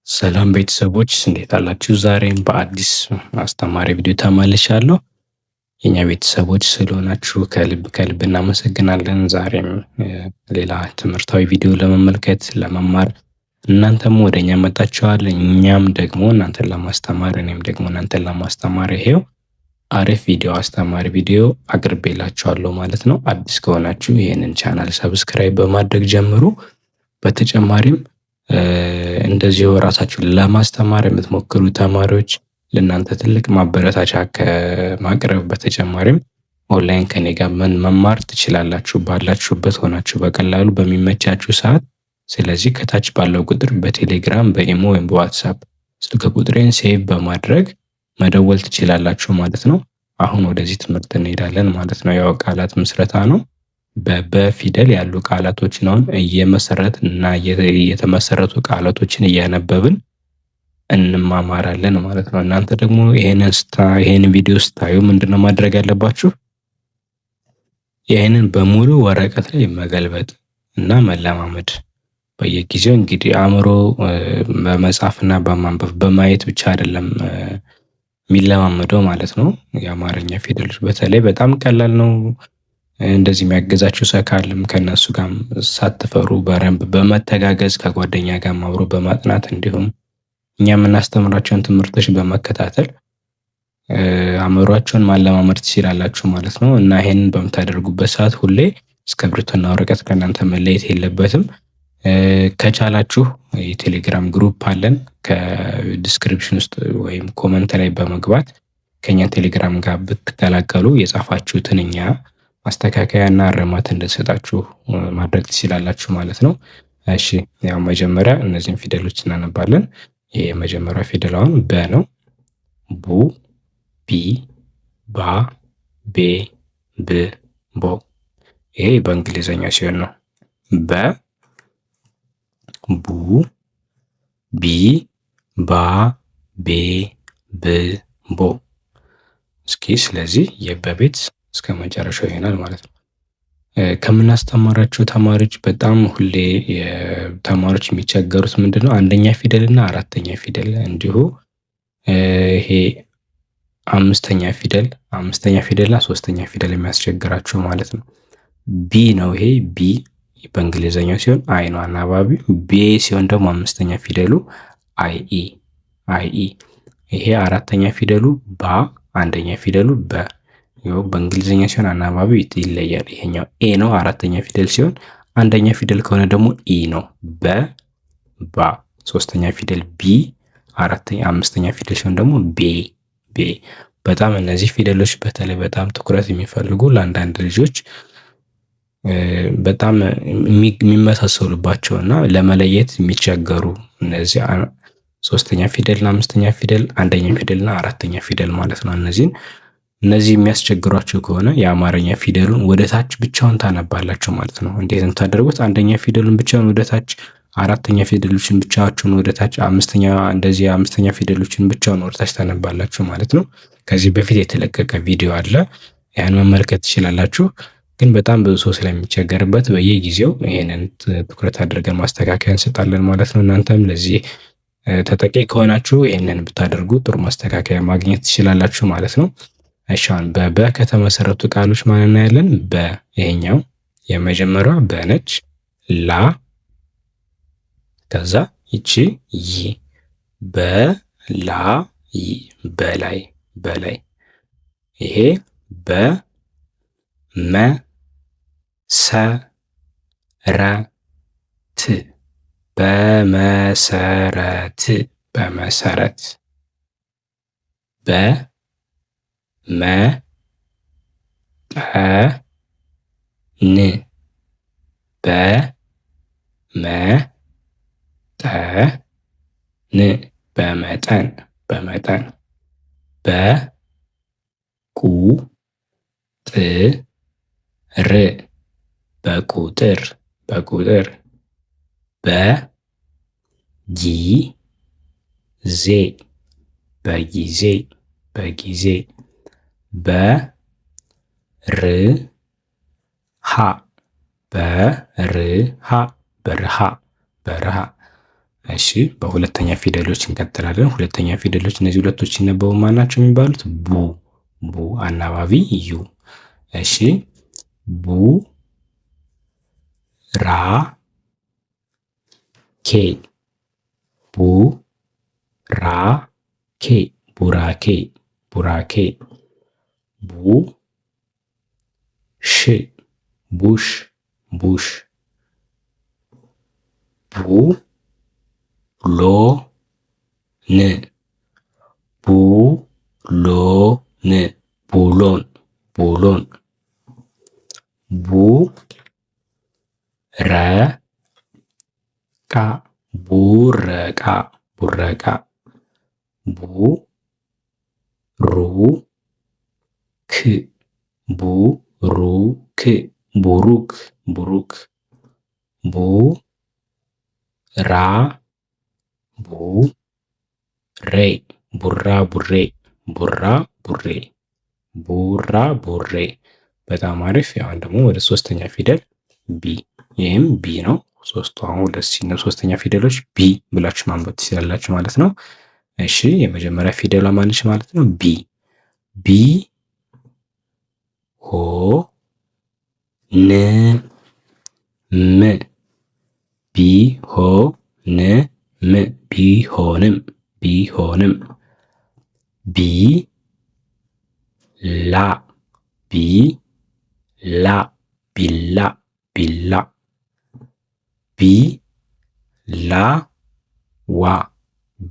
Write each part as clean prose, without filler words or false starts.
ሰላም ቤተሰቦች እንዴት አላችሁ? ዛሬም በአዲስ አስተማሪ ቪዲዮ ተመልሻለሁ። የኛ ቤተሰቦች ስለሆናችሁ ከልብ ከልብ እናመሰግናለን። ዛሬም ሌላ ትምህርታዊ ቪዲዮ ለመመልከት ለመማር እናንተም ወደ እኛ መጣችኋል። እኛም ደግሞ እናንተን ለማስተማር እኔም ደግሞ እናንተን ለማስተማር ይሄው አሪፍ ቪዲዮ አስተማሪ ቪዲዮ አቅርቤላችኋለሁ ማለት ነው። አዲስ ከሆናችሁ ይህንን ቻናል ሰብስክራይብ በማድረግ ጀምሩ። በተጨማሪም እንደዚሁ ራሳችሁን ለማስተማር የምትሞክሩ ተማሪዎች ለእናንተ ትልቅ ማበረታቻ ከማቅረብ በተጨማሪም ኦንላይን ከኔ ጋር መማር ትችላላችሁ ባላችሁበት ሆናችሁ በቀላሉ በሚመቻችሁ ሰዓት። ስለዚህ ከታች ባለው ቁጥር በቴሌግራም በኢሞ ወይም በዋትሳፕ ስልክ ቁጥሬን ሴቭ በማድረግ መደወል ትችላላችሁ ማለት ነው። አሁን ወደዚህ ትምህርት እንሄዳለን ማለት ነው። ያው ቃላት ምስረታ ነው። በፊደል ያሉ ቃላቶችን አሁን እየመሰረትን እና የተመሰረቱ ቃላቶችን እያነበብን እንማማራለን ማለት ነው። እናንተ ደግሞ ይሄንን ቪዲዮ ስታዩ ምንድነው ማድረግ ያለባችሁ? ይሄንን በሙሉ ወረቀት ላይ መገልበጥ እና መለማመድ። በየጊዜው እንግዲህ አእምሮ በመጻፍና በማንበብ በማየት ብቻ አይደለም የሚለማመደው ማለት ነው። የአማርኛ ፊደሎች በተለይ በጣም ቀላል ነው። እንደዚህ የሚያገዛችሁ ሰው ካለም ከነሱ ጋር ሳትፈሩ በረንብ በመተጋገዝ ከጓደኛ ጋር አብሮ በማጥናት እንዲሁም እኛ የምናስተምራቸውን ትምህርቶች በመከታተል አእምሯቸውን ማለማመድ ትችላላችሁ ማለት ነው። እና ይሄንን በምታደርጉበት ሰዓት ሁሌ እስክሪብቶና ወረቀት ከእናንተ መለየት የለበትም። ከቻላችሁ የቴሌግራም ግሩፕ አለን። ከዲስክሪፕሽን ውስጥ ወይም ኮመንት ላይ በመግባት ከኛ ቴሌግራም ጋር ብትቀላቀሉ የጻፋችሁትን እኛ ማስተካከያና እርማት እንድንሰጣችሁ ማድረግ ትችላላችሁ ማለት ነው። እሺ ያው መጀመሪያ እነዚህን ፊደሎች እናነባለን። ይሄ የመጀመሪያው ፊደል አሁን በ ነው። ቡ፣ ቢ፣ ባ፣ ቤ፣ ብ፣ ቦ። ይሄ በእንግሊዘኛ ሲሆን ነው። በ፣ ቡ፣ ቢ፣ ባ፣ ቤ፣ ብ፣ ቦ። እስኪ ስለዚህ የበቤት እስከ መጨረሻው ይሆናል ማለት ነው። ከምናስተማራቸው ተማሪዎች በጣም ሁሌ ተማሪዎች የሚቸገሩት ምንድነው? አንደኛ ፊደል እና አራተኛ ፊደል እንዲሁ ይሄ አምስተኛ ፊደል እና ሶስተኛ ፊደል የሚያስቸግራቸው ማለት ነው። ቢ ነው። ይሄ ቢ በእንግሊዘኛው ሲሆን አይ ነው አናባቢው። ቢ ሲሆን ደግሞ አምስተኛ ፊደሉ አይ ኢ። ይሄ አራተኛ ፊደሉ ባ፣ አንደኛ ፊደሉ በ። ይኸው በእንግሊዘኛ ሲሆን አናባቢው ይለያል። ይሄኛው ኤ ነው አራተኛ ፊደል ሲሆን፣ አንደኛ ፊደል ከሆነ ደግሞ ኢ ነው። በ፣ ባ። ሶስተኛ ፊደል ቢ፣ አምስተኛ ፊደል ሲሆን ደግሞ ቤ። በጣም እነዚህ ፊደሎች በተለይ በጣም ትኩረት የሚፈልጉ ለአንዳንድ ልጆች በጣም የሚመሳሰሉባቸው እና ለመለየት የሚቸገሩ እነዚህ ሶስተኛ ፊደል እና አምስተኛ ፊደል፣ አንደኛ ፊደል እና አራተኛ ፊደል ማለት ነው። እነዚህ የሚያስቸግሯቸው ከሆነ የአማርኛ ፊደሉን ወደ ታች ብቻውን ታነባላችሁ ማለት ነው። እንዴት ነው የምታደርጉት? አንደኛ ፊደሉን ብቻውን ወደ ታች፣ አራተኛ ፊደሎችን ብቻቸውን ወደ ታች፣ አምስተኛ ፊደሎችን ብቻውን ወደ ታች ታነባላችሁ ማለት ነው። ከዚህ በፊት የተለቀቀ ቪዲዮ አለ፣ ያን መመልከት ትችላላችሁ። ግን በጣም ብዙ ሰው ስለሚቸገርበት በየጊዜው ይሄንን ትኩረት አድርገን ማስተካከያ እንሰጣለን ማለት ነው። እናንተም ለዚህ ተጠቂ ከሆናችሁ ይሄንን ብታደርጉ ጥሩ ማስተካከያ ማግኘት ትችላላችሁ ማለት ነው። እሺ አሁን በበ ከተመሰረቱ ቃሎች ማን እናያለን? ይሄኛው የመጀመሪያዋ በ ነች። ላ፣ ከዛ ይቺ ይ። በላይ፣ በላይ። ይሄ በመሰረት፣ በመሰረት። በመጠን፣ በመጠን። በቁጥር፣ በቁጥር። በጊዜ፣ በጊዜ፣ በጊዜ። በርሃ፣ በርሃ፣ በርሃ። እሺ በሁለተኛ ፊደሎች እንቀጥላለን። ሁለተኛ ፊደሎች እነዚህ ሁለቶች ሲነበቡ ማን ናቸው የሚባሉት? ቡ ቡ አናባቢ ዩ። እሺ ቡ ራ ኬ ቡ ራ ኬ ቡራኬ ቡራኬ ቡ ሽ ቡሽ ቡሽ ቡ ሎ ን ቡ ሎ ን ቡሎን ቡሎን ቡ ረ ቃ ቡረቃ ቡረቃ ቡ ሩ ክ ቡ ሩ ክ ቡሩክ ቡሩክ ቡ ራ ቡ ሬ ቡራ ቡሬ ቡራ ቡሬ ቡራ ቡሬ። በጣም አሪፍ። አሁን ደግሞ ወደ ሶስተኛ ፊደል ቢ። ይህም ቢ ነው። ሶስቱ አሁን ወደ ሶስተኛ ፊደሎች ቢ ብላችሁ ማንበብ ትችላላችሁ ማለት ነው። እሺ የመጀመሪያ ፊደሏ ማነች ማለት ነው? ቢ ቢ ሆ ን ም ቢ ሆ ን ም ቢሆንም ቢሆንም ቢ ላ ቢ ላ ቢላ ቢላ ቢ ላ ዋ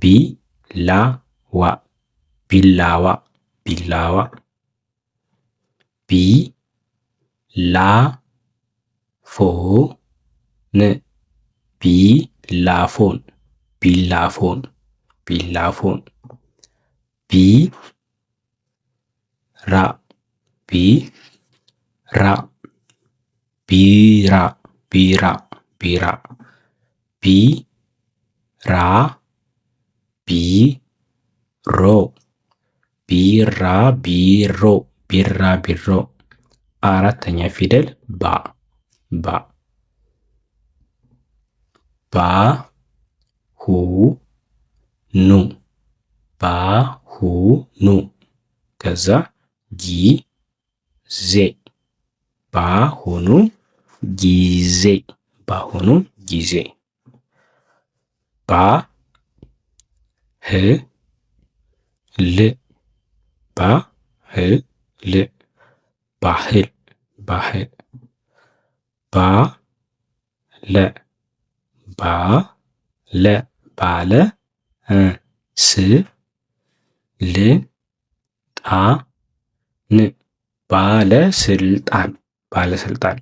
ቢ ላ ዋ ቢላዋ ቢላዋ ቢ ላ ፎ ን ቢላፎን ቢላፎን ቢላፎን ቢ ራ ቢ ራ ቢራ ቢራ ቢራ ቢ ራ ቢ ሮ ቢራ ቢሮ ቢራ ቢሮ። አራተኛ ፊደል ባ ባ ባ ሁ ኑ ባ ሁ ኑ ከዛ ጊ ዜ ባሁኑ ጊዜ ባሁኑ ጊዜ ባ ህ ል ባ ህ ል ባህል ባህል ባ ለ ባ ለ ባለ ስ ል ጣ ን ባለስልጣን ባለስልጣን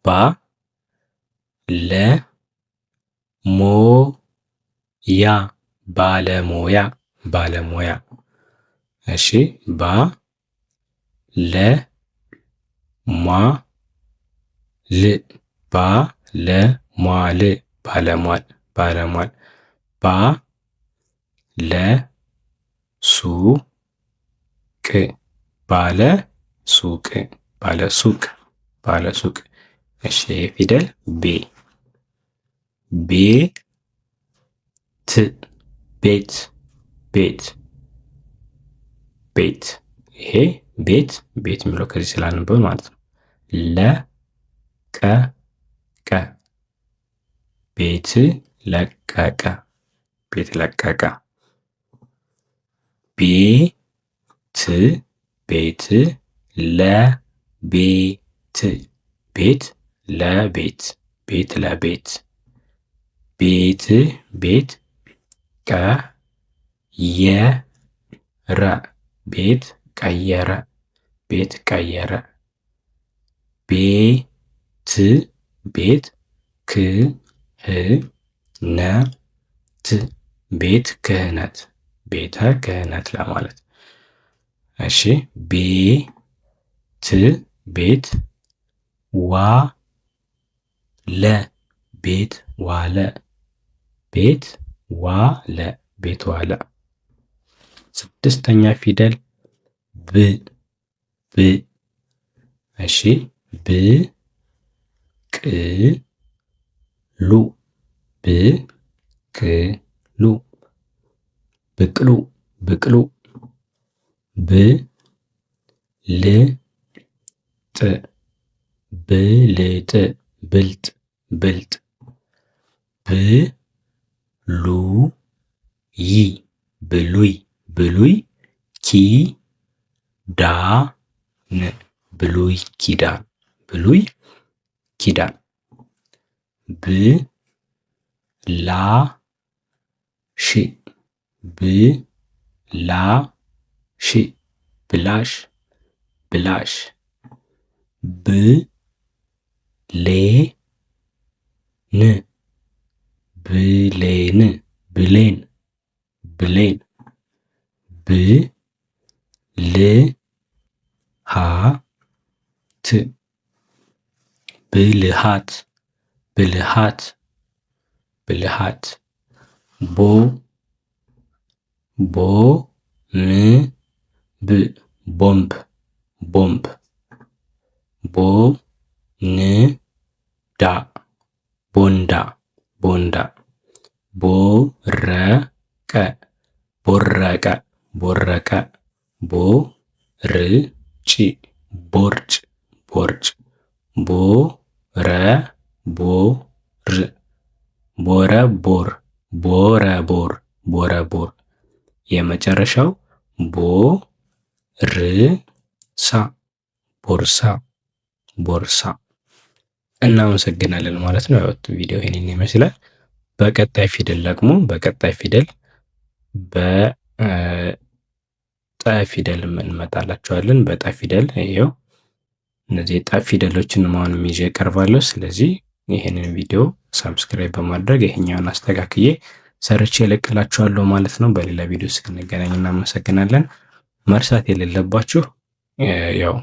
ባ ለ ሞ ያ ባለሞያ ባለሞያ። እሺ ባ ለ ሟ ል ባ ለ ሟ ል ባለሟል ባለሟል ባ ለ ሱ ቅ ባለ ሱቅ ባለ ሱቅ ባለ ሱቅ። እሺ ፊደል ቤ ቤ ት ቤት ቤት ቤት ይሄ ቤት ቤት የሚለው ከዚህ ስላነበብ ማለት ነው። ለ ቀ ቀ ቤት ለቀቀ ቤት ለቀቀ ቤት ቤት ለቤት ቤት ለቤት ቤት ለቤት ቤት ቤት ቀየረ ቤት ቀየረ ቤት ቀየረ ቤት ቤት ክህነት ቤት ክህነት ቤተ ክህነት ለማለት። እሺ ቤት ቤት ዋለ ቤት ዋለ ቤት ዋለ ቤት ዋለ። ስድስተኛ ፊደል ብ ብ እሺ ብ ቅ ሉ ብቅሉ ብቅሉ ብቅሉ ብልጥ ብልጥ ብልጥ ብልጥ ብሉይ ብሉይ ብሉይ ኪዳን ብሉይ ኪዳን ብሉይ ኪዳን ብላሽ ብላሽ ብላሽ ብላሽ ብሌን ብሌን ብሌን ብሌን ብልሃት ብልሃት ብልሃት ብልሃት ቦምብ ቦምብ ቦምብ ቦንዳ ቦንዳ ቦንዳ ቦረቀ ቦረቀ ቦረቀ ቦርጭ ቦርጭ ቦርጭ ቦረቦር ቦረቦር ቦረቦር ቦረቦር የመጨረሻው ቦርሳ ቦርሳ ቦርሳ። እናመሰግናለን ማለት ነው። ያው ቪዲዮ ይሄንን ይመስላል። በቀጣይ ፊደል ደግሞ በቀጣይ ፊደል በጠ ፊደል እንመጣላችኋለን። በጠ ፊደል ይሄው እነዚህ የጠ ፊደሎችን ማንም ይዤ እቀርባለሁ። ስለዚህ ይሄንን ቪዲዮ ሰብስክራይብ በማድረግ ይሄኛውን አስተካክዬ ሰርቼ እለቅላችኋለሁ ማለት ነው። በሌላ ቪዲዮ እስክንገናኝ እናመሰግናለን። መርሳት የሌለባችሁ ያው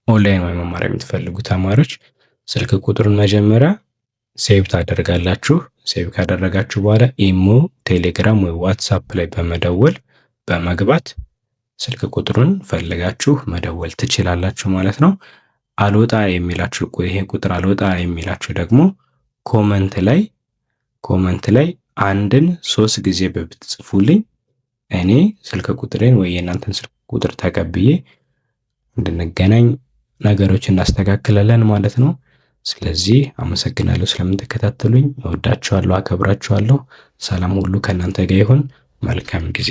ኦንላይን ወይ መማር የምትፈልጉ ተማሪዎች ስልክ ቁጥሩን መጀመሪያ ሴቭ ታደርጋላችሁ። ሴቭ ካደረጋችሁ በኋላ ኢሞ፣ ቴሌግራም ወይ ዋትሳፕ ላይ በመደወል በመግባት ስልክ ቁጥሩን ፈልጋችሁ መደወል ትችላላችሁ ማለት ነው። አልወጣ የሚላችሁ ይሄ ቁጥር አልወጣ የሚላችሁ ደግሞ ኮመንት ላይ አንድን 3 ጊዜ ብትጽፉልኝ እኔ ስልክ ቁጥሬን ወይ የእናንተን ስልክ ቁጥር ተቀብዬ እንድንገናኝ ነገሮችን እናስተካክላለን ማለት ነው። ስለዚህ አመሰግናለሁ ስለምትከታተሉኝ። እወዳችኋለሁ፣ አከብራችኋለሁ። ሰላም ሁሉ ከእናንተ ጋር ይሁን። መልካም ጊዜ